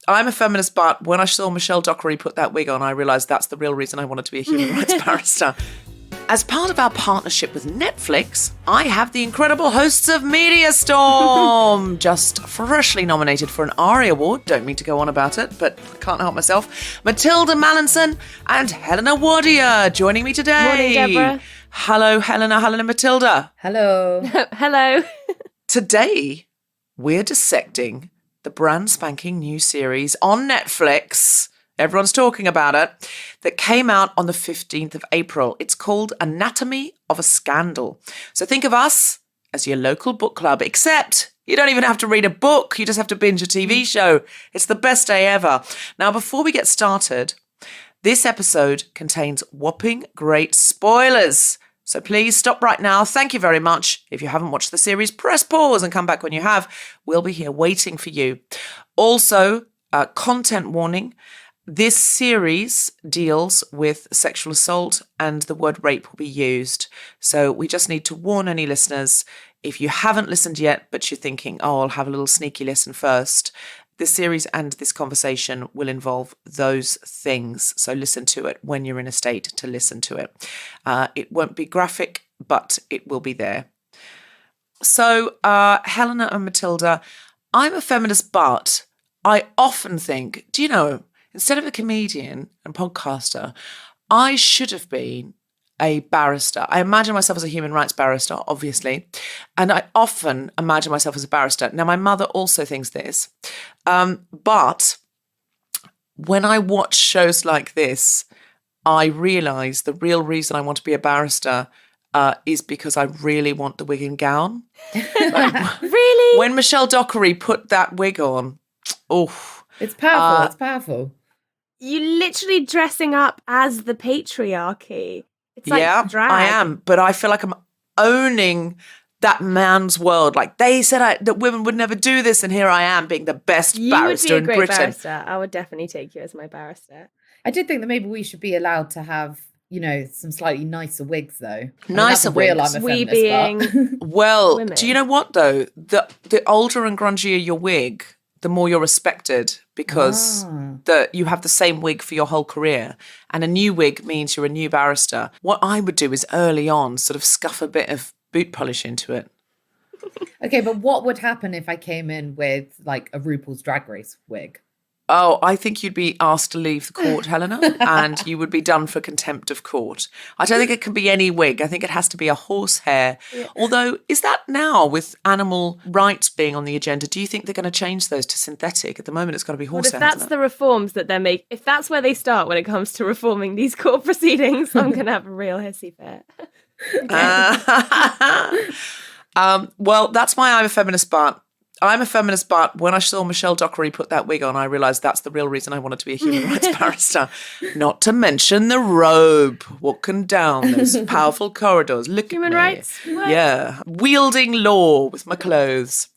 I'm a feminist, but when I saw Michelle Dockery put that wig on, I realised that's the real reason I wanted to be a human rights barrister. As part of our partnership with Netflix, I have the incredible hosts of Media Storm, just freshly nominated for an ARIE Award. Don't mean to go on about it, but I can't help myself. Mathilda Mallinson and Helena Wadia joining me today. Morning, Deborah. Hello, Helena. Hello, Mathilda. Hello. Hello. Today, we're dissecting the brand spanking new series on Netflix. Everyone's talking about it, that came out on the 15th of April. It's called Anatomy of a Scandal. So think of us as your local book club, except you don't even have to read a book. You just have to binge a TV show. It's the best day ever. Now, before we get started, this episode contains whopping great spoilers. So please stop right now. Thank you very much. If you haven't watched the series, press pause and come back when you have. We'll be here waiting for you. Also, content warning. This series deals with sexual assault and the word rape will be used. So we just need to warn any listeners, if you haven't listened yet, but you're thinking, oh, I'll have a little sneaky listen first. This series and this conversation will involve those things. So listen to it when you're in a state to listen to it. It won't be graphic, but it will be there. So Helena and Mathilda, I'm a feminist, but I often think, do you know, instead of a comedian and podcaster, I should have been a barrister. I imagine myself as a human rights barrister, obviously, and I often imagine myself as a barrister. Now, my mother also thinks this, but when I watch shows like this, I realise the real reason I want to be a barrister is because I really want the wig and gown. Really? When Michelle Dockery put that wig on, It's powerful. It's powerful. You literally dressing up as the patriarchy. It's like yeah, drag. I am, but I feel like I'm owning that man's world. Like they said that women would never do this, and here I am being the best barrister in You would be a great Britain. barrister. I would definitely take you as my barrister. I did think that maybe we should be allowed to have, some slightly nicer wigs, though. Nicer real, wigs. I'm a We feminist, being Well, women. do you know what though? The older and grungier your wig, the more you're respected because you have the same wig for your whole career. And a new wig means you're a new barrister. What I would do is early on sort of scuff a bit of boot polish into it. Okay, but what would happen if I came in with like a RuPaul's Drag Race wig? Oh, I think you'd be asked to leave the court, Helena, and you would be done for contempt of court. I don't think it can be any wig. I think it has to be a horsehair. Yeah. Although, is that now with animal rights being on the agenda? Do you think they're going to change those to synthetic? At the moment, it's got to be horsehair. Well, if that's the reforms that they're making, if that's where they start when it comes to reforming these court proceedings, I'm going to have a real hissy fit. Well, that's why I'm a feminist, but when I saw Michelle Dockery put that wig on, I realised that's the real reason I wanted to be a human rights barrister. Not to mention the robe, walking down those powerful corridors. Look human at me. rights? What? Yeah. Wielding law with my clothes.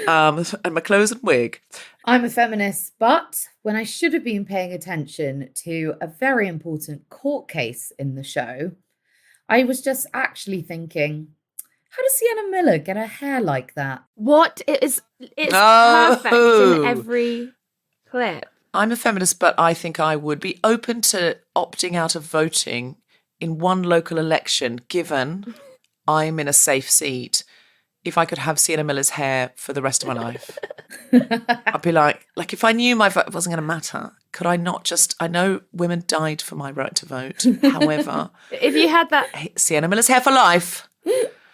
And my clothes and wig. I'm a feminist, but when I should have been paying attention to a very important court case in the show, I was just actually thinking, how does Sienna Miller get her hair like that? It's perfect in every clip. I'm a feminist, but I think I would be open to opting out of voting in one local election, given I'm in a safe seat. If I could have Sienna Miller's hair for the rest of my life, I'd be like if I knew my vote wasn't going to matter, could I not just, I know women died for my right to vote. However, if you had that Sienna Miller's hair for life.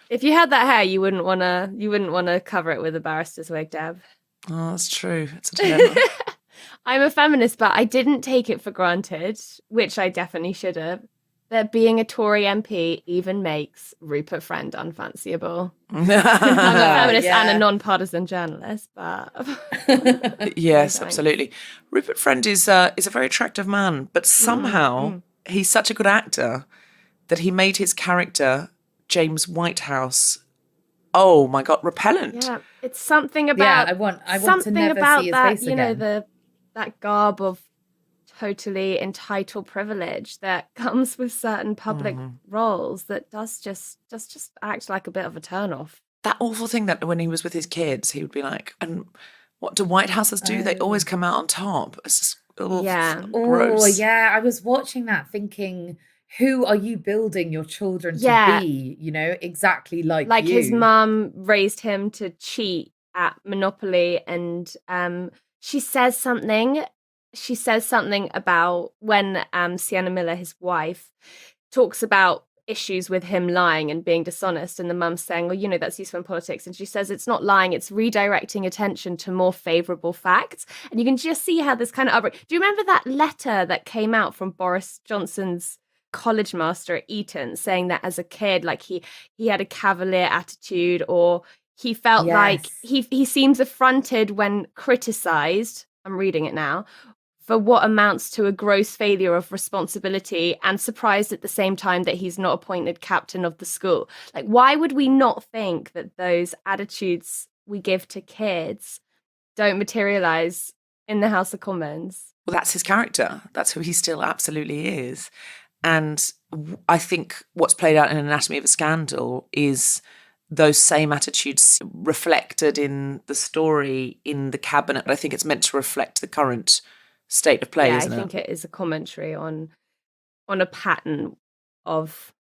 If you had that hair, you wouldn't want to cover it with a barrister's wig, Deb. Oh, that's true. It's a dilemma. I'm a feminist, but I didn't take it for granted, which I definitely should have, that being a Tory MP even makes Rupert Friend unfanciable. I'm a feminist and a non-partisan journalist, but yes, absolutely. Rupert Friend is a very attractive man, but somehow he's such a good actor that he made his character James Whitehouse, oh my God, repellent. Yeah, it's something about. I want to never see his face again. That garb of totally entitled privilege that comes with certain public roles that does just act like a bit of a turnoff. That awful thing that when he was with his kids, he would be like, and What do White Houses do? They always come out on top. It's just Yeah. gross. Oh, yeah. I was watching that thinking, who are you building your children to Yeah. be? You know, exactly like you. His mum raised him to cheat at Monopoly, and she says something about when Sienna Miller, his wife, talks about issues with him lying and being dishonest, and the mum's saying, well, you know, that's useful in politics, and she says it's not lying, it's redirecting attention to more favorable facts. And you can just see how this kind of do you remember that letter that came out from Boris Johnson's college master at Eton, saying that as a kid, like he had a cavalier attitude, or he felt like he seems affronted when criticized, I'm reading it now, for what amounts to a gross failure of responsibility, and surprised at the same time that he's not appointed captain of the school. Like, why would we not think that those attitudes we give to kids don't materialize in the House of Commons? Well, that's his character. That's who he still absolutely is. And I think what's played out in Anatomy of a Scandal is those same attitudes reflected in the story in the cabinet. I think it's meant to reflect the current state of play, isn't it? I think it is a commentary on a pattern of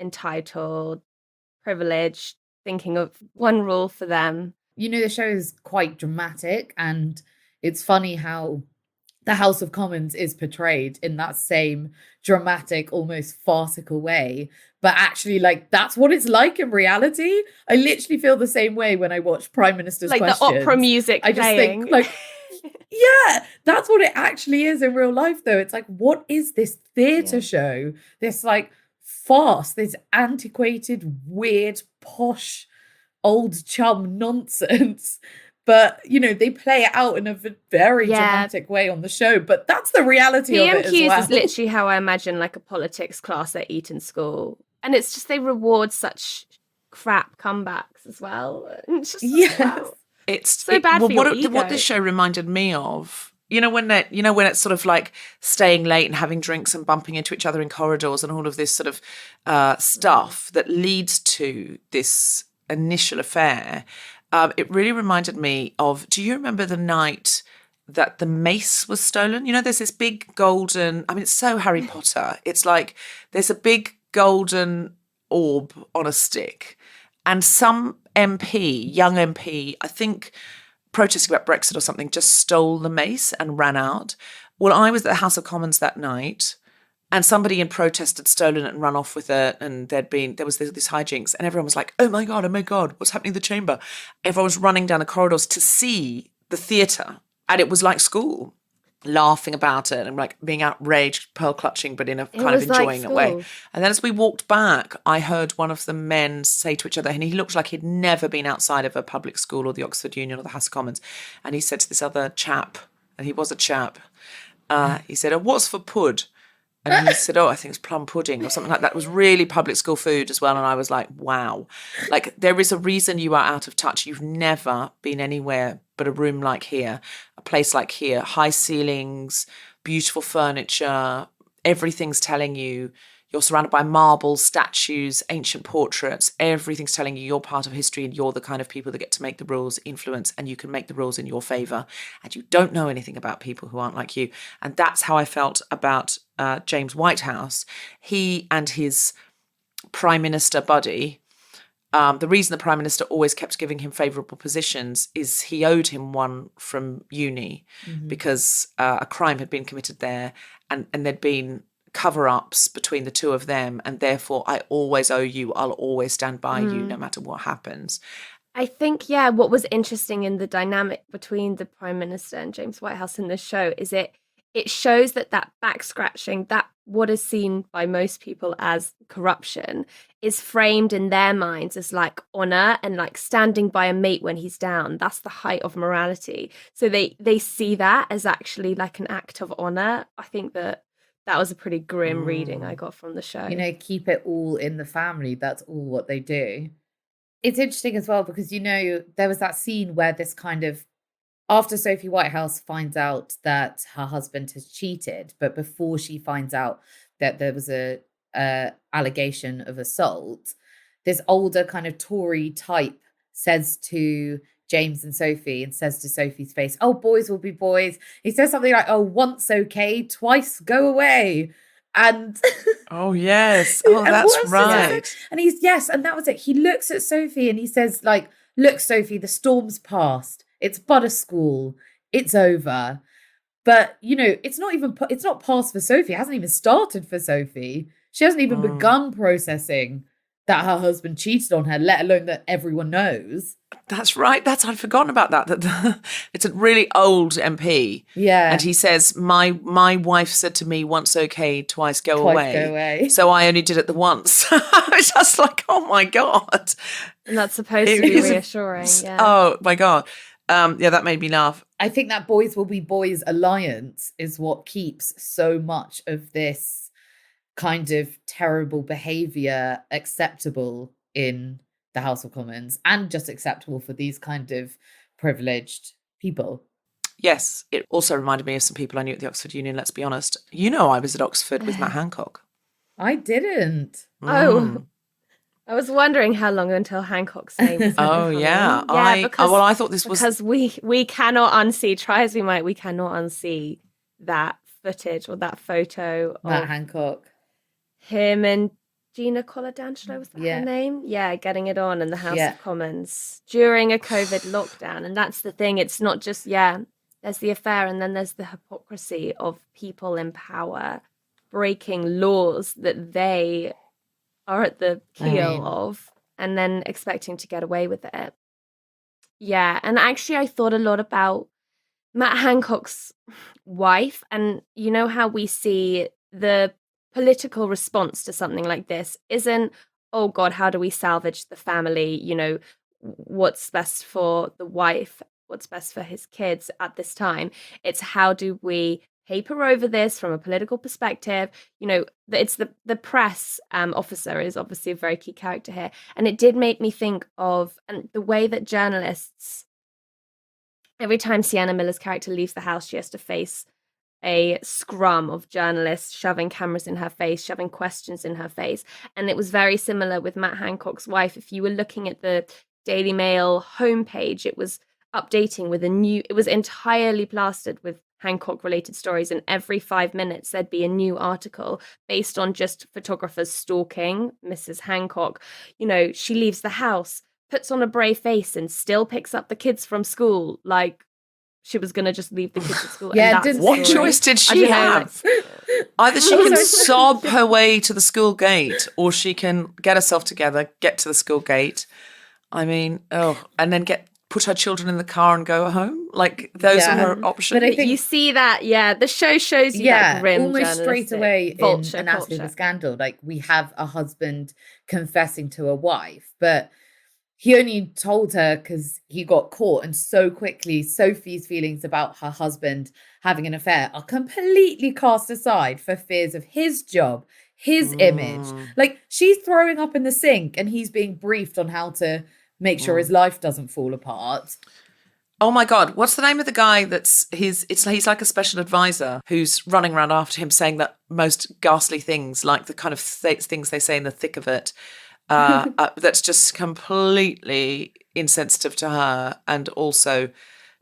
entitled, privileged, thinking of one rule for them. You know, the show is quite dramatic, and it's funny how the House of Commons is portrayed in that same dramatic, almost farcical way. But actually, like, that's what it's like in reality. I literally feel the same way when I watch Prime Minister's Questions. Like the opera music I just playing. think, like, yeah, that's what it actually is in real life, though. It's like, what is this theatre show? This, like, farce, this antiquated, weird, posh, old chum nonsense. But, you know, they play it out in a very dramatic way on the show. But that's the reality of it as well. PMQs is literally how I imagine, like, a politics class at Eton School. And it's just they reward such crap comebacks as well. It's just It's so bad for your ego. What this show reminded me of, when it's sort of like staying late and having drinks and bumping into each other in corridors and all of this sort of stuff that leads to this initial affair. It really reminded me of, do you remember the night that the mace was stolen? You know, there's this big golden, I mean, it's so Harry Potter. It's like there's a big golden orb on a stick, and some young MP, I think protesting about Brexit or something, just stole the mace and ran out. Well, I was at the House of Commons that night, and somebody in protest had stolen it and run off with it, and there was this hijinks, and everyone was like, oh my God, what's happening in the chamber? Everyone was running down the corridors to see the theatre, and it was like school, laughing about it and like being outraged, pearl clutching, but in a kind of enjoying way. And then as we walked back, I heard one of the men say to each other, and he looked like he'd never been outside of a public school or the Oxford Union or the House of Commons, and he said to this other chap, and he was a chap, he said, oh, what's for pud? And he said, oh, I think it's plum pudding or something like that. It was really public school food as well. And I was like, wow. Like, there is a reason you are out of touch. You've never been anywhere but a room like here, a place like here, high ceilings, beautiful furniture. Everything's telling you you're surrounded by marble, statues, ancient portraits. Everything's telling you you're part of history and you're the kind of people that get to make the rules, influence, and you can make the rules in your favour. And you don't know anything about people who aren't like you. And that's how I felt about James Whitehouse. He and his Prime Minister buddy, the reason the Prime Minister always kept giving him favourable positions is he owed him one from uni because a crime had been committed there and there'd been cover-ups between the two of them, and therefore I always owe you, I'll always stand by you no matter what happens. I think, what was interesting in the dynamic between the Prime Minister and James Whitehouse in this show is it shows that back scratching, that what is seen by most people as corruption is framed in their minds as like honour and like standing by a mate when he's down. That's the height of morality. So they see that as actually like an act of honour. I think that was a pretty grim reading I got from the show. You know, keep it all in the family. That's all what they do. It's interesting as well because, you know, there was that scene where this kind of, after Sophie Whitehouse finds out that her husband has cheated, but before she finds out that there was a allegation of assault, this older kind of Tory type says to James and Sophie and says to Sophie's face, "Oh, boys will be boys." He says something like, "Oh, once okay, twice go away." And Oh, yes. Oh, and that's what else does he say? right. And and that was it. He looks at Sophie and he says, like, "Look, Sophie, the storm's past. It's but a school. It's over." But, it's not past for Sophie. It hasn't even started for Sophie. She hasn't even begun processing that her husband cheated on her, let alone that everyone knows. That's right. I'd forgotten about that. It's a really old MP. Yeah. And he says, my wife said to me, once okay, twice go Twice go away. So I only did it the once. I was just like, oh my God. And that's supposed to be reassuring. Yeah. Oh my God. That made me laugh. I think that boys will be boys alliance is what keeps so much of this kind of terrible behavior acceptable in the House of Commons and just acceptable for these kind of privileged people. Yes, it also reminded me of some people I knew at the Oxford Union, let's be honest. I was at Oxford with Matt Hancock. I didn't. Oh, I was wondering how long until Hancock's name was Oh, yeah. I thought this was... Because we cannot unsee, try as we might, we cannot unsee that footage or that photo Matt of Hancock. Him and Gina Colladangelo, was that her name? Yeah, getting it on in the House of Commons during a COVID lockdown. And that's the thing. It's not just, there's the affair and then there's the hypocrisy of people in power breaking laws that they are at the keel of and then expecting to get away with it. Yeah, and actually I thought a lot about Matt Hancock's wife, and you know how we see the political response to something like this isn't, oh God, how do we salvage the family? What's best for the wife, what's best for his kids at this time. It's how do we paper over this from a political perspective? It's the press officer is obviously a very key character here. And it did make me think of the way that journalists, every time Sienna Miller's character leaves the house, she has to face a scrum of journalists shoving cameras in her face, shoving questions in her face. And it was very similar with Matt Hancock's wife. If you were looking at the Daily Mail homepage, it was updating with it was entirely plastered with Hancock related stories. And every 5 minutes, there'd be a new article based on just photographers stalking Mrs. Hancock. She leaves the house, puts on a brave face and still picks up the kids from school. Like, she was going to just leave the kids at school. What choice did she have? Either she can sob her way to the school gate or she can get herself together, get to the school gate. I mean, and then put her children in the car and go home. Like, those are her options. But I think you see that, the show shows you that grim almost straight away in Anatomy of a Scandal. Like, we have a husband confessing to a wife, but he only told her because he got caught. And so quickly, Sophie's feelings about her husband having an affair are completely cast aside for fears of his job, his image. Like, she's throwing up in the sink and he's being briefed on how to make sure his life doesn't fall apart. Oh my God, what's the name of the guy he's like a special advisor who's running around after him saying that most ghastly things, like the kind of things they say in the thick of it, that's just completely insensitive to her and also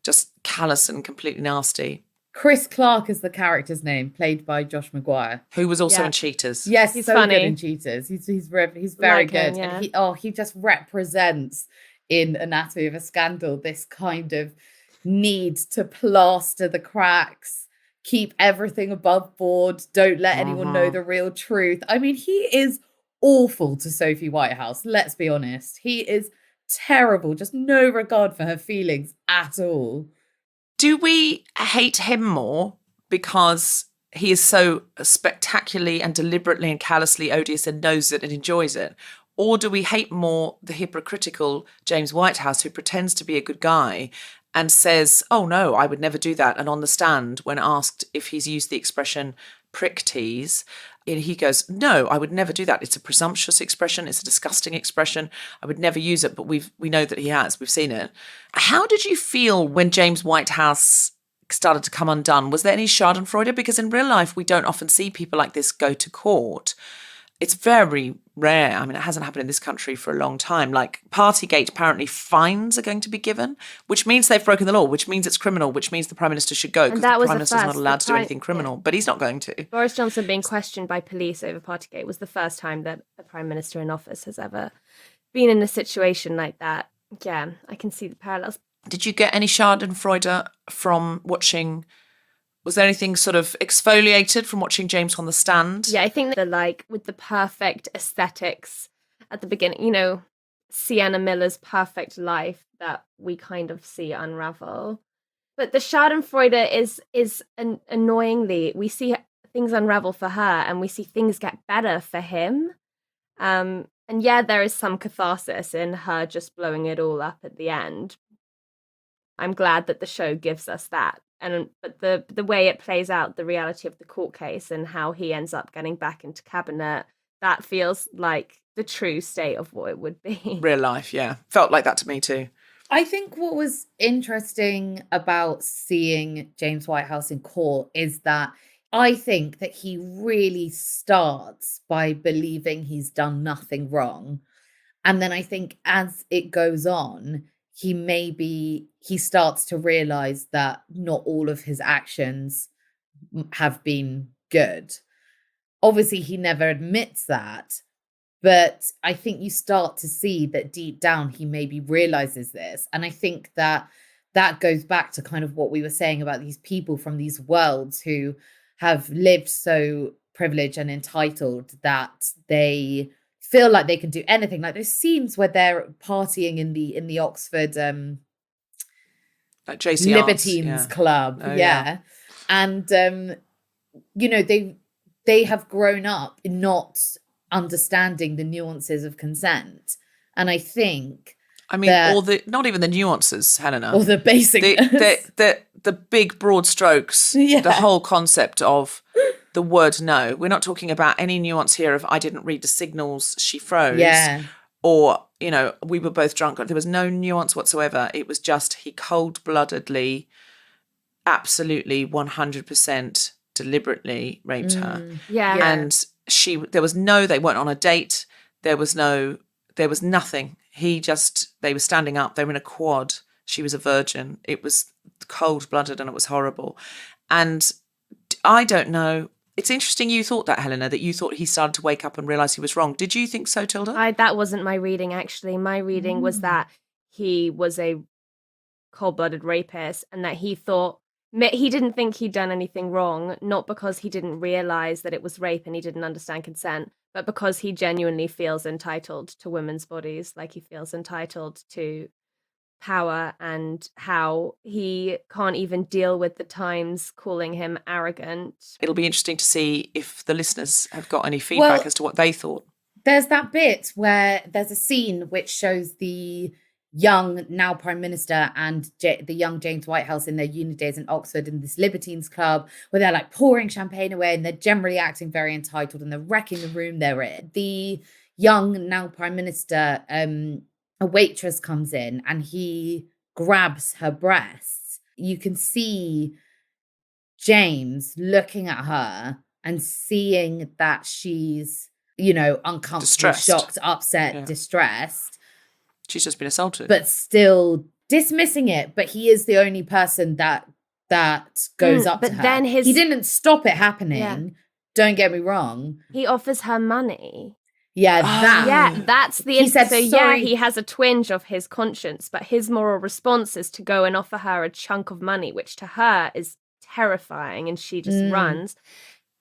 just callous and completely nasty. Chris Clark is the character's name, played by Josh Maguire, who was also in Cheaters. Yes, he's so funny. Good in Cheaters. He's very good, and he just represents in Anatomy of a Scandal this kind of need to plaster the cracks, keep everything above board, don't let anyone know the real truth. I mean, he is awful to Sophie Whitehouse. Let's be honest, he is terrible. Just no regard for her feelings at all. Do we hate him more because he is so spectacularly and deliberately and callously odious and knows it and enjoys it? Or do we hate more the hypocritical James Whitehouse who pretends to be a good guy and says, oh no, I would never do that. And on the stand, when asked if he's used the expression prick tease, he goes, no, I would never do that. It's a presumptuous expression. It's a disgusting expression. I would never use it, but we know that he has. We've seen it. How did you feel when James Whitehouse started to come undone? Was there any schadenfreude? Because in real life, we don't often see people like this go to court. it's very rare. I mean, it hasn't happened in this country for a long time. Like Partygate, apparently fines are going to be given, which means they've broken the law, which means it's criminal, which means the Prime Minister should go because the Prime Minister's not allowed to do anything criminal, but he's not going to. Boris Johnson being questioned by police over Partygate was the first time that a Prime Minister in office has ever been in a situation like that. Yeah, I can see the parallels. Did you get any Schadenfreude from watching? Was there anything sort of exfoliated from watching James on the stand? Yeah, I think that with the perfect aesthetics at the beginning, you know, Sienna Miller's perfect life that we kind of see unravel. But the Schadenfreude is annoyingly, we see things unravel for her and we see things get better for him. And yeah, there is some catharsis in her just blowing it all up at the end. I'm glad that the show gives us that. But the way it plays out, the reality of the court case and how he ends up getting back into cabinet, that feels like the true state of what it would be. Real life, yeah. Felt like that to me too. I think what was interesting about seeing James Whitehouse in court is that I think that he really starts by believing he's done nothing wrong. And then I think as it goes on, he starts to realize that not all of his actions have been good. Obviously, he never admits that, but I think you start to see that deep down, he maybe realizes this. And I think that goes back to kind of what we were saying about these people from these worlds who have lived so privileged and entitled that they feel like they can do anything. Like those scenes where they're partying in the Oxford like JC Libertines Club. Oh, yeah. And you know, they have grown up not understanding the nuances of consent. And I think not even the nuances, Helena. Or the basic the big broad strokes, the whole concept of the word no. We're not talking about any nuance here of I didn't read the signals, she froze. Yeah. Or, you know, we were both drunk. There was no nuance whatsoever. It was just he cold-bloodedly, absolutely 100% deliberately raped her. Yeah. And they weren't on a date. There was nothing. They were standing up. They were in a quad. She was a virgin. It was cold-blooded and it was horrible. And I don't know. It's interesting you thought that, Helena, that you thought he started to wake up and realise he was wrong. Did you think so, Tilda? That wasn't my reading, actually. My reading was that he was a cold-blooded rapist and that he didn't think he'd done anything wrong, not because he didn't realise that it was rape and he didn't understand consent, but because he genuinely feels entitled to women's bodies, like he feels entitled to power, and how he can't even deal with the Times calling him arrogant. It'll be interesting to see if the listeners have got any feedback as to what they thought. There's that bit where there's a scene which shows the young now Prime Minister and the young James Whitehouse in their uni days in Oxford in this Libertines Club where they're like pouring champagne away and they're generally acting very entitled and they're wrecking the room they're in. The young now Prime Minister, a waitress comes in and he grabs her breasts. You can see James looking at her and seeing that she's, you know, uncomfortable, distressed, shocked, upset, distressed. She's just been assaulted. But still dismissing it. But he is the only person that goes up to her. Then he didn't stop it happening. Yeah. Don't get me wrong. He offers her money. Yeah, that's the he said, so sorry. Yeah, he has a twinge of his conscience, but his moral response is to go and offer her a chunk of money, which to her is terrifying, and she just runs.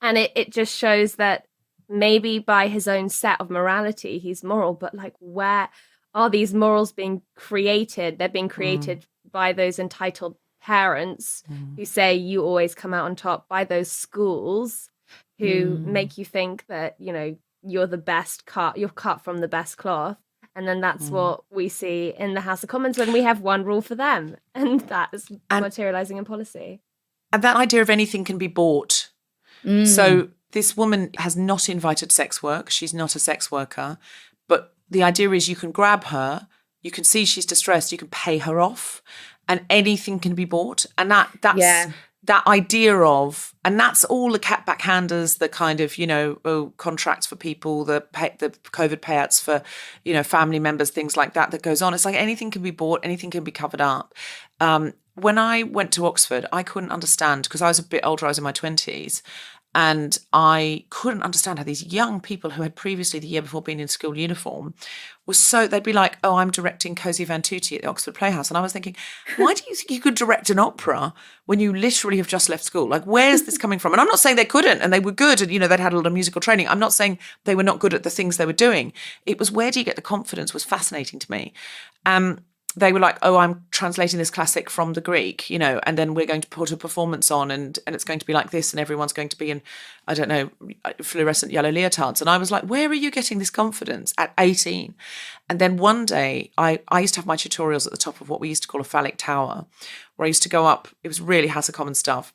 And it just shows that maybe by his own set of morality, he's moral, but like, where are these morals being created? They're being created by those entitled parents who say you always come out on top, by those schools who make you think that, you know, you're the best cut, you're cut from the best cloth. And then that's what we see in the House of Commons when we have one rule for them. And that is materialising in policy. And that idea of anything can be bought. So this woman has not invited sex work. She's not a sex worker. But the idea is you can grab her, you can see she's distressed, you can pay her off, and anything can be bought. And that's that idea of, and that's all the backhanders, the kind of, contracts for people, the COVID payouts for, family members, things like that goes on. It's like anything can be bought, anything can be covered up. When I went to Oxford, I couldn't understand, because I was a bit older, I was in my 20s, and I couldn't understand how these young people who had previously, the year before, been in school uniform they'd be like, oh, I'm directing Così fan tutte at the Oxford Playhouse. And I was thinking, why do you think you could direct an opera when you literally have just left school? Like, where's this coming from? And I'm not saying they couldn't, and they were good, and, they'd had a lot of musical training. I'm not saying they were not good at the things they were doing. It was, where do you get the confidence, was fascinating to me. They were like, oh, I'm translating this classic from the Greek, and then we're going to put a performance on, and it's going to be like this, and everyone's going to be in, I don't know, fluorescent yellow leotards. And I was like, where are you getting this confidence at 18? And then one day, I used to have my tutorials at the top of what we used to call a phallic tower, where I used to go up. It was really House of Commons stuff.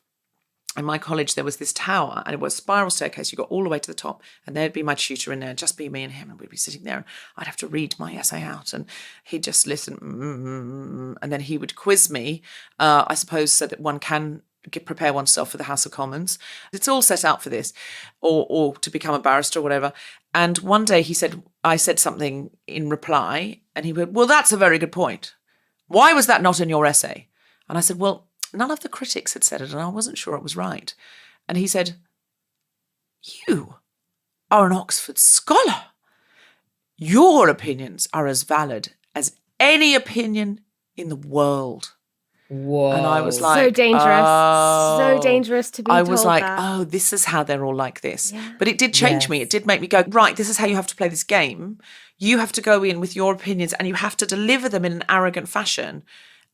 In my college, there was this tower, and it was a spiral staircase. You got all the way to the top, and there'd be my tutor in there, just be me and him, and we'd be sitting there. And I'd have to read my essay out, and he'd just listen, and then he would quiz me, I suppose, so that one can prepare oneself for the House of Commons. It's all set out for this, or to become a barrister or whatever. And one day I said something in reply, and he went, well, that's a very good point. Why was that not in your essay? And I said, well, none of the critics had said it, and I wasn't sure it was right. And he said, you are an Oxford scholar. Your opinions are as valid as any opinion in the world. Whoa. And I was like, so dangerous. Oh. So dangerous to be told I was like, that. oh, this is how they're all like this. Yeah. But it did change me. It did make me go, right, this is how you have to play this game. You have to go in with your opinions, and you have to deliver them in an arrogant fashion.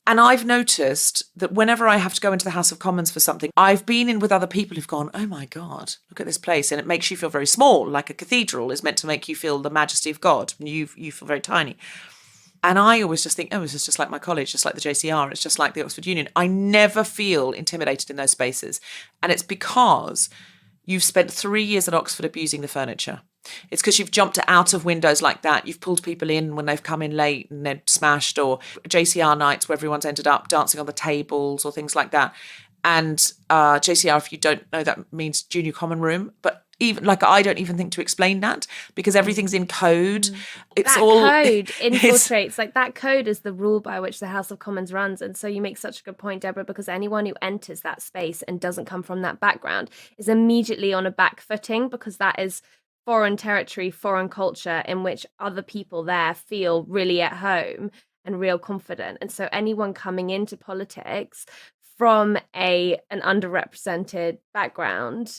And I've noticed that whenever I have to go into the House of Commons for something, I've been in with other people who've gone, oh my God, look at this place. And it makes you feel very small, like a cathedral is meant to make you feel the majesty of God. And you feel very tiny. And I always just think, oh, this is just like my college, just like the JCR. It's just like the Oxford Union. I never feel intimidated in those spaces. And it's because you've spent 3 years at Oxford abusing the furniture. It's because you've jumped out of windows like that. You've pulled people in when they've come in late and they're smashed, or JCR nights where everyone's ended up dancing on the tables or things like that. And JCR, if you don't know, that means junior common room. But even I don't even think to explain that, because everything's in code. It's that all code infiltrates. Like, that code is the rule by which the House of Commons runs. And so you make such a good point, Deborah, because anyone who enters that space and doesn't come from that background is immediately on a back footing, because that is foreign territory, foreign culture in which other people there feel really at home and real confident. And so anyone coming into politics from an underrepresented background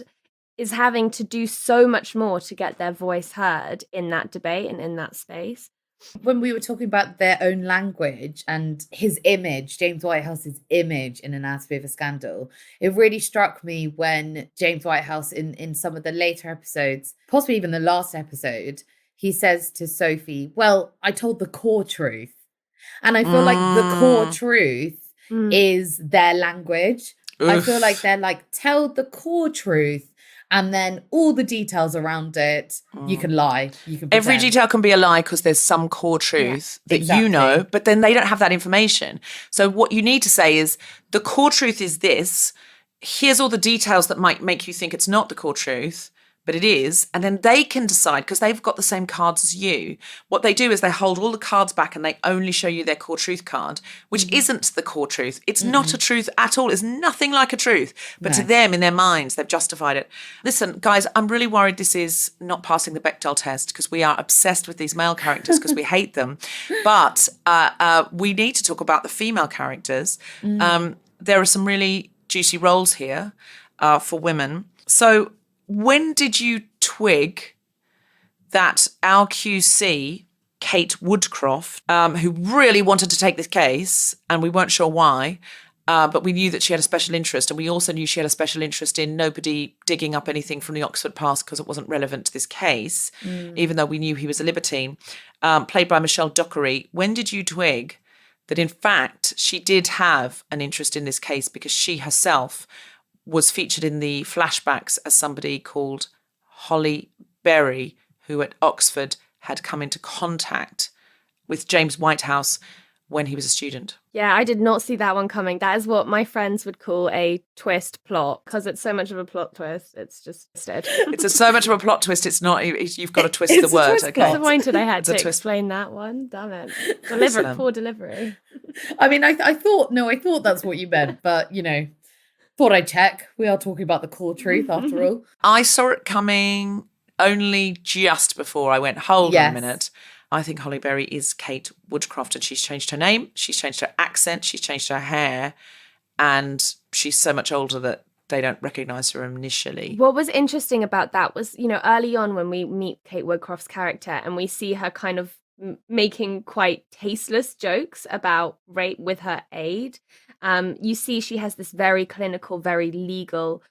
is having to do so much more to get their voice heard in that debate and in that space. When we were talking about their own language and his image, James Whitehouse's image in Anatomy of a Scandal, it really struck me when James Whitehouse in some of the later episodes, possibly even the last episode, he says to Sophie, well, I told the core truth. And I feel like the core truth is their language. Oof. I feel like they're like, tell the core truth. And then all the details around it, you can lie. You can Every pretend. detail can be a lie because there's some core truth that exactly. you know, but then they don't have that information. So what you need to say is, the core truth is this. Here's all the details that might make you think it's not the core truth, but it is. And then they can decide, because they've got the same cards as you. What they do is they hold all the cards back and they only show you their core truth card, which isn't the core truth. It's not a truth at all. It's nothing like a truth. But to them, in their minds, they've justified it. Listen, guys, I'm really worried this is not passing the Bechdel test, because we are obsessed with these male characters because we hate them. But we need to talk about the female characters. There are some really juicy roles here for women. So when did you twig that our QC, Kate Woodcroft, who really wanted to take this case, and we weren't sure why, but we knew that she had a special interest, and we also knew she had a special interest in nobody digging up anything from the Oxford past because it wasn't relevant to this case, even though we knew he was a libertine, played by Michelle Dockery. When did you twig that, in fact, she did have an interest in this case, because she herself was featured in the flashbacks as somebody called Holly Berry, who at Oxford had come into contact with James Whitehouse when he was a student. Yeah, I did not see that one coming. That is what my friends would call a twist plot, because it's so much of a plot twist. It's just twisted. It's so much of a plot twist. It's not. You've got to twist It's the a word. twist Okay. plot. Disappointed I had It's a to twist. explain that one. Damn it. Excellent. Poor delivery. I mean, I thought that's what you meant, but thought I'd check. We are talking about the core truth after all. I saw it coming only just before I went, hold on a Yes. minute. I think Holly Berry is Kate Woodcroft, and she's changed her name, she's changed her accent, she's changed her hair, and she's so much older that they don't recognise her initially. What was interesting about that was, early on when we meet Kate Woodcroft's character and we see her kind of making quite tasteless jokes about rape with her aide, you see she has this very clinical, very legal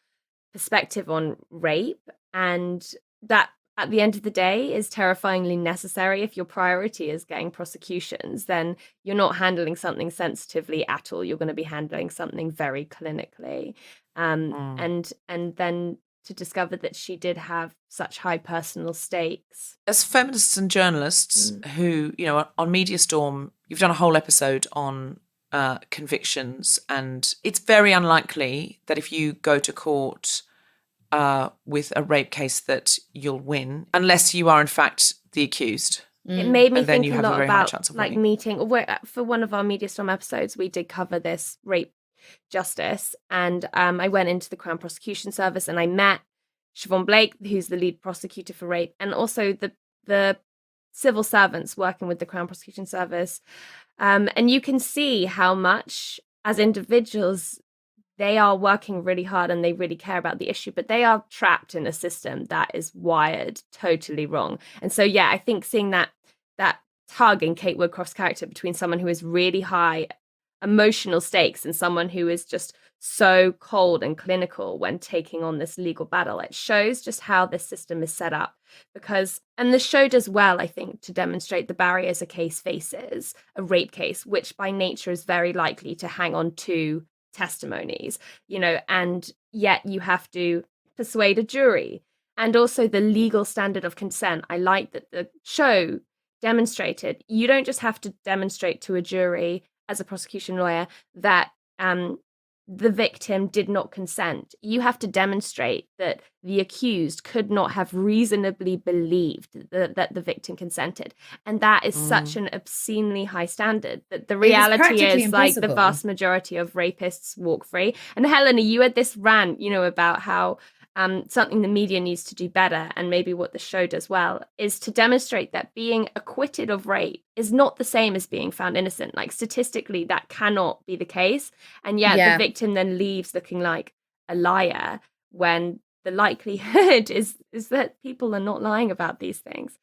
perspective on rape, and that at the end of the day is terrifyingly necessary. If your priority is getting prosecutions, then you're not handling something sensitively at all. You're going to be handling something very clinically. And then to discover that she did have such high personal stakes. As feminists and journalists who, on Media Storm, you've done a whole episode on convictions, and it's very unlikely that if you go to court with a rape case that you'll win, unless you are in fact the accused. It made me And then think you a have a lot very high about chance of like winning. meeting, for one of our Media Storm episodes, we did cover this rape justice, and I went into the Crown Prosecution Service and I met Siobhan Blake, who's the lead prosecutor for rape, and also the civil servants working with the Crown Prosecution Service. And you can see how much, as individuals, they are working really hard and they really care about the issue, but they are trapped in a system that is wired totally wrong. And so, yeah, I think seeing that tug in Kate Woodcroft's character between someone who is really high emotional stakes and someone who is just so cold and clinical when taking on this legal battle, it shows just how this system is set up. And the show does well, I think, to demonstrate the barriers a case faces, a rape case, which by nature is very likely to hang on to testimonies, and yet you have to persuade a jury. And also the legal standard of consent. I like that the show demonstrated you don't just have to demonstrate to a jury as a prosecution lawyer that the victim did not consent. You have to demonstrate that the accused could not have reasonably believed that the victim consented. And that is such an obscenely high standard that the reality is like the vast majority of rapists walk free. And Helena, you had this rant, about how something the media needs to do better, and maybe what the show does well, is to demonstrate that being acquitted of rape is not the same as being found innocent. Like statistically, that cannot be the case. And yet the victim then leaves looking like a liar when the likelihood is that people are not lying about these things.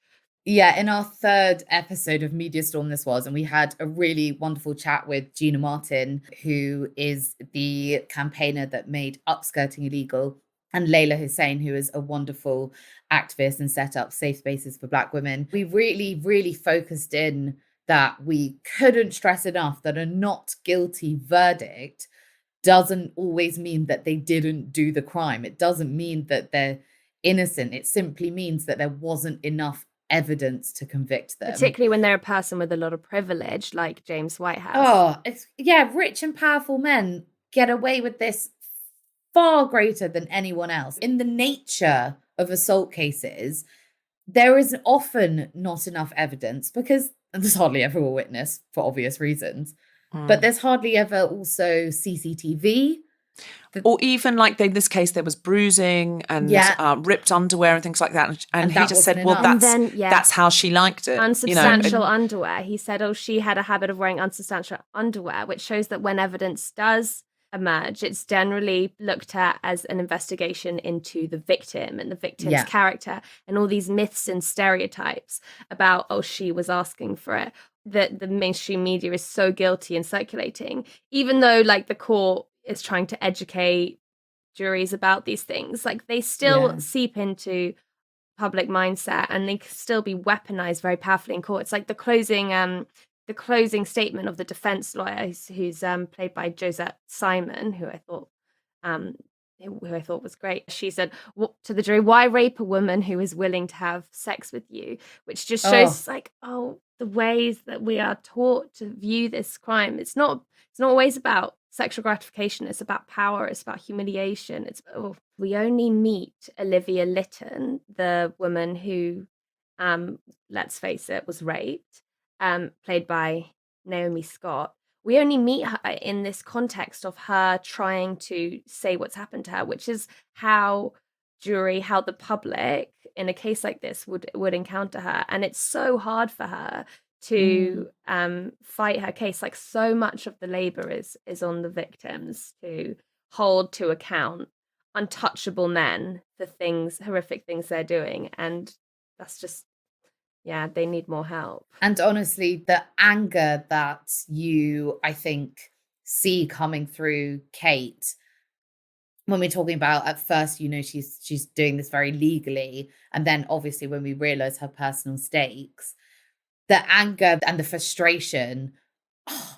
Yeah, in our third episode of Media Storm this was, and we had a really wonderful chat with Gina Martin, who is the campaigner that made upskirting illegal, and Layla Hussein, who is a wonderful activist and set up safe spaces for Black women. We really, really focused in that we couldn't stress enough that a not guilty verdict doesn't always mean that they didn't do the crime. It doesn't mean that they're innocent. It simply means that there wasn't enough evidence to convict them. Particularly when they're a person with a lot of privilege, like James Whitehouse. Oh, rich and powerful men get away with this far greater than anyone else. In the nature of assault cases, there is often not enough evidence because there's hardly ever a witness for obvious reasons. But there's hardly ever also CCTV. Or even like in this case, there was bruising and ripped underwear and things like that. And he just said, well, that's how she liked it. Unsubstantial underwear. He said, she had a habit of wearing unsubstantial underwear, which shows that when evidence does emerge, it's generally looked at as an investigation into the victim and the victim's character, and all these myths and stereotypes about, she was asking for it, that the mainstream media is so guilty in circulating, even though like the court is trying to educate juries about these things, like they still seep into public mindset and they can still be weaponized very powerfully in court. It's like the closing statement of the defense lawyer, who's played by Josette Simon, who I thought was great. She said to the jury, "Why rape a woman who is willing to have sex with you?" Which just shows the ways that we are taught to view this crime. It's not always about sexual gratification. It's about power. It's about humiliation. We only meet Olivia Lytton, the woman who, let's face it, was raped, played by Naomi Scott. We only meet her in this context of her trying to say what's happened to her, which is how the public in a case like this would encounter her. And it's so hard for her to fight her case. Like, so much of the labor is on the victims to hold to account untouchable men for horrific things they're doing. And that's just, they need more help. And honestly, the anger that you, I think, see coming through Kate, when we're talking about, at first, she's doing this very legally, and then obviously when we realize her personal stakes, the anger and the frustration,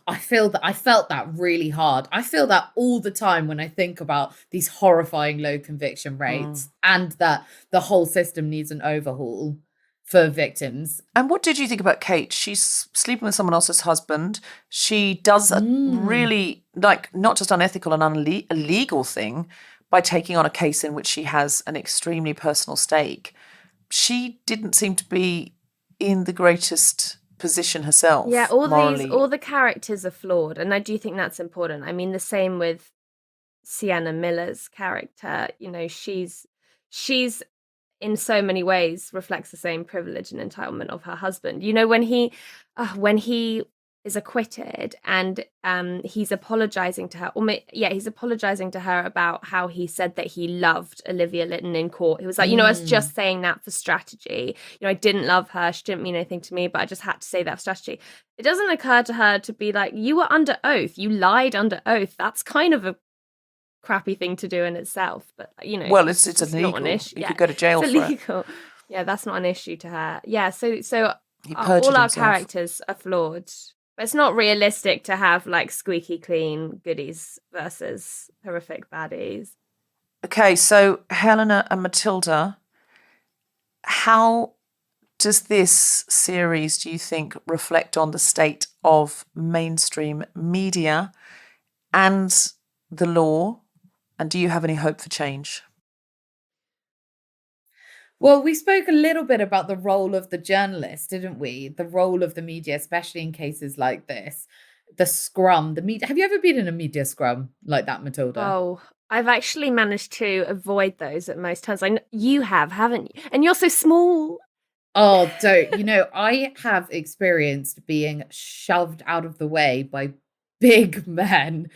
I felt that really hard. I feel that all the time when I think about these horrifying low conviction rates and that the whole system needs an overhaul for victims. And what did you think about Kate? She's sleeping with someone else's husband. She does a really, not just unethical and illegal thing by taking on a case in which she has an extremely personal stake. She didn't seem to be in the greatest position herself. Yeah, all the characters are flawed, and I do think that's important. I mean, the same with Sienna Miller's character. She's in so many ways reflects the same privilege and entitlement of her husband. When he is acquitted and he's apologizing to her, he's apologizing to her about how he said that he loved Olivia Lytton in court. He was like, I was just saying that for strategy. I didn't love her. She didn't mean anything to me, but I just had to say that for strategy. It doesn't occur to her to be like, you were under oath. You lied under oath. That's kind of a crappy thing to do in itself, but well, it's illegal. Not an issue. You could go to jail for it. Yeah, that's not an issue to her. Yeah, so all our characters are flawed, but it's not realistic to have squeaky clean goodies versus horrific baddies. Okay, so Helena and Mathilda, how does this series, do you think, reflect on the state of mainstream media and the law? And do you have any hope for change? Well, we spoke a little bit about the role of the journalist, didn't we? The role of the media, especially in cases like this. The scrum, the media. Have you ever been in a media scrum like that, Mathilda? Oh, I've actually managed to avoid those at most times. You have, haven't you? And you're so small. Oh, don't. I have experienced being shoved out of the way by big men.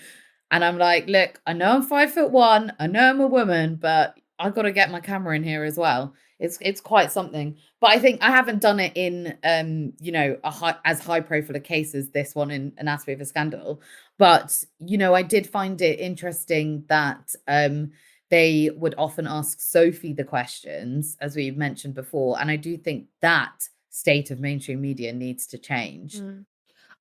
And I'm like, look, I know I'm 5'1", I know I'm a woman, but I got to get my camera in here as well. It's quite something. But I think I haven't done it in as high profile a case as this one in Anatomy of a Scandal. But I did find it interesting that they would often ask Sophie the questions, as we mentioned before, and I do think that state of mainstream media needs to change.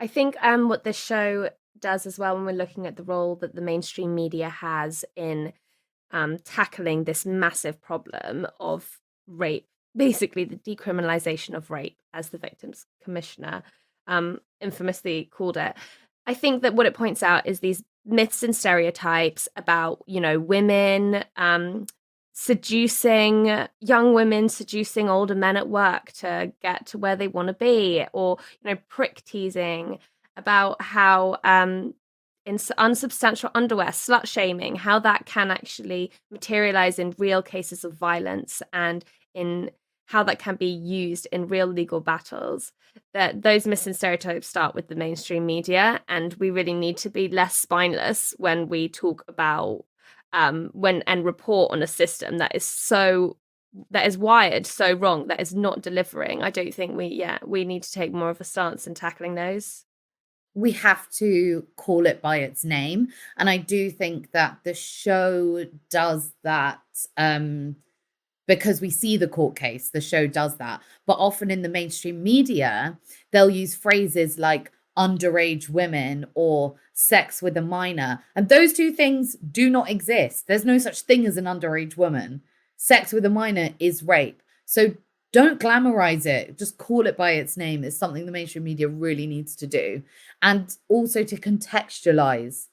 I think what this show does as well, when we're looking at the role that the mainstream media has in tackling this massive problem of rape, basically the decriminalization of rape, as the victims commissioner infamously called it. I think that what it points out is these myths and stereotypes about women seducing young women, seducing older men at work to get to where they want to be, or prick teasing about how in unsubstantial underwear, slut shaming, how that can actually materialize in real cases of violence and in how that can be used in real legal battles. That those myths and stereotypes start with the mainstream media, and we really need to be less spineless when we talk about and report on a system that is wired so wrong, that is not delivering. I don't think we need to take more of a stance in tackling those. We have to call it by its name. And I do think that the show does that because we see the court case, the show does that. But often in the mainstream media, they'll use phrases like underage women or sex with a minor. And those two things do not exist. There's no such thing as an underage woman. Sex with a minor is rape. So Don't glamorize it. Just call it by its name. It's something the mainstream media really needs to do. And also to contextualize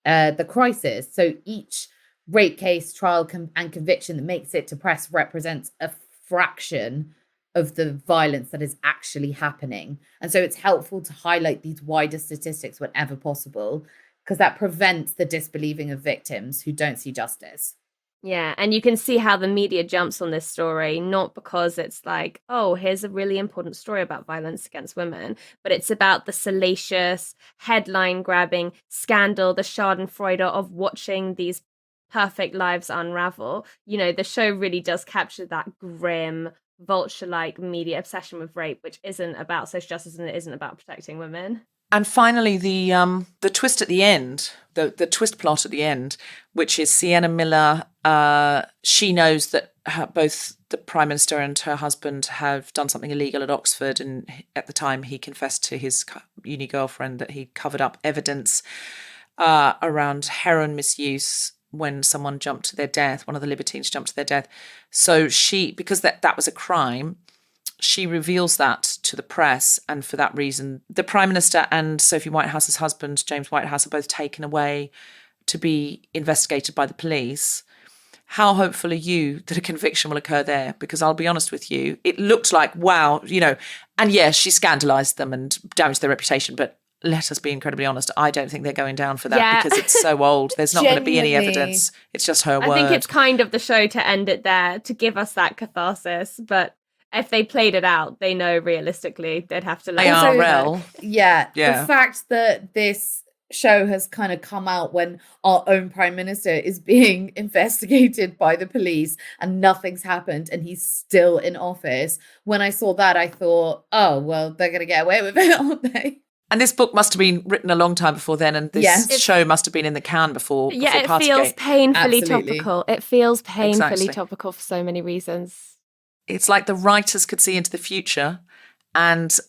the crisis. So each rape case, trial and conviction that makes it to press represents a fraction of the violence that is actually happening. And so it's helpful to highlight these wider statistics whenever possible, because that prevents the disbelieving of victims who don't see justice. Yeah, and you can see how the media jumps on this story, not because it's like, oh, here's a really important story about violence against women, but it's about the salacious, headline-grabbing scandal, the schadenfreude of watching these perfect lives unravel. You know, the show really does capture that grim, vulture-like media obsession with rape, which isn't about social justice and it isn't about protecting women. And finally, the twist at the end, the twist plot at the end, which is Sienna Miller. She knows that both the Prime Minister and her husband have done something illegal at Oxford, and at the time he confessed to his uni girlfriend that he covered up evidence around heroin misuse when someone jumped to their death. One of the libertines jumped to their death. So she, because that was a crime, she reveals that to the press, and for that reason, the Prime Minister and Sophie Whitehouse's husband, James Whitehouse, are both taken away to be investigated by the police. How hopeful are you that a conviction will occur there? Because I'll be honest with you, it looked like, wow, you know, and yes, she scandalised them and damaged their reputation, but let us be incredibly honest, I don't think they're going down for that because it's so old. There's not going to be any evidence. It's just her word. I think it's kind of the show to end it there, to give us that catharsis, but if they played it out, they know realistically they'd have to let ARL. Yeah. The fact that this show has kind of come out when our own Prime Minister is being investigated by the police and nothing's happened and he's still in office. When I saw that, I thought, oh, well, they're going to get away with it, aren't they? And this book must have been written a long time before then, and this show must have been in the can before. Yeah, it Partygate. feels painfully Absolutely. topical. It feels painfully topical for so many reasons. It's like the writers could see into the future, and it's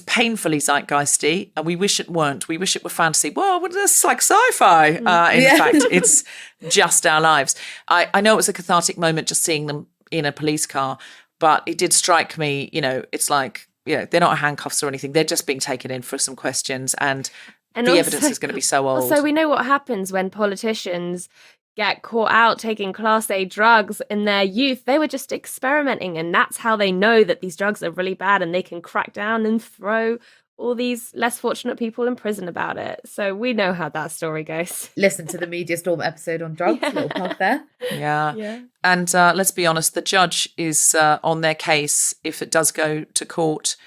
painfully zeitgeisty, and we wish it weren't. We wish it were fantasy. Well, it's like sci-fi. In fact, it's just our lives. I know it was a cathartic moment just seeing them in a police car, but it did strike me, you know, it's like, they're not handcuffs or anything. They're just being taken in for some questions, and the also, evidence is going to be so old. Also, we know what happens when politicians get caught out taking Class A drugs in their youth. They were just experimenting, and that's how they know that these drugs are really bad, and they can crack down and throw all these less fortunate people in prison about it. So we know how that story goes. Listen to the Media Storm episode on drugs, little plug there. Yeah. And let's be honest, the judge is on their case, if it does go to court,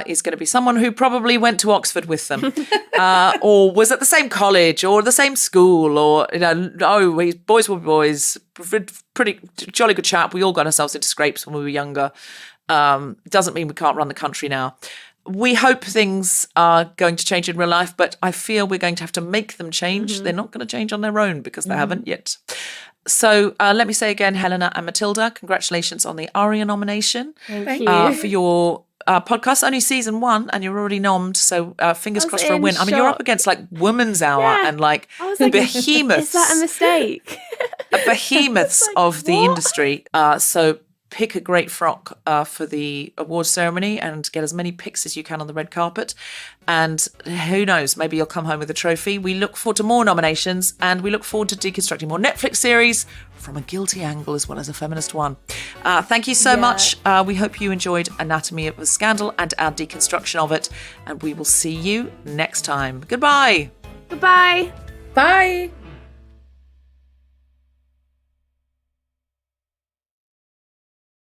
is going to be someone who probably went to Oxford with them, or was at the same college or the same school, or, boys were boys, pretty jolly good chap. We all got ourselves into scrapes when we were younger. Doesn't mean we can't run the country now. We hope things are going to change in real life, but I feel we're going to have to make them change. They're not going to change on their own because they haven't yet. So let me say again, Helena and Mathilda, congratulations on the ARIA nomination. Thank you. For your podcast. Only season 1 and you're already nommed, so fingers crossed for a win. I mean, you're up against like Woman's Hour and like behemoths. Is that a mistake? Behemoths of the industry. So pick a great frock for the awards ceremony and get as many pics as you can on the red carpet. And who knows, maybe you'll come home with a trophy. We look forward to more nominations, and we look forward to deconstructing more Netflix series from a guilty angle as well as a feminist one. Thank you so much. We hope you enjoyed Anatomy of a Scandal and our deconstruction of it. And we will see you next time. Goodbye. Goodbye. Bye.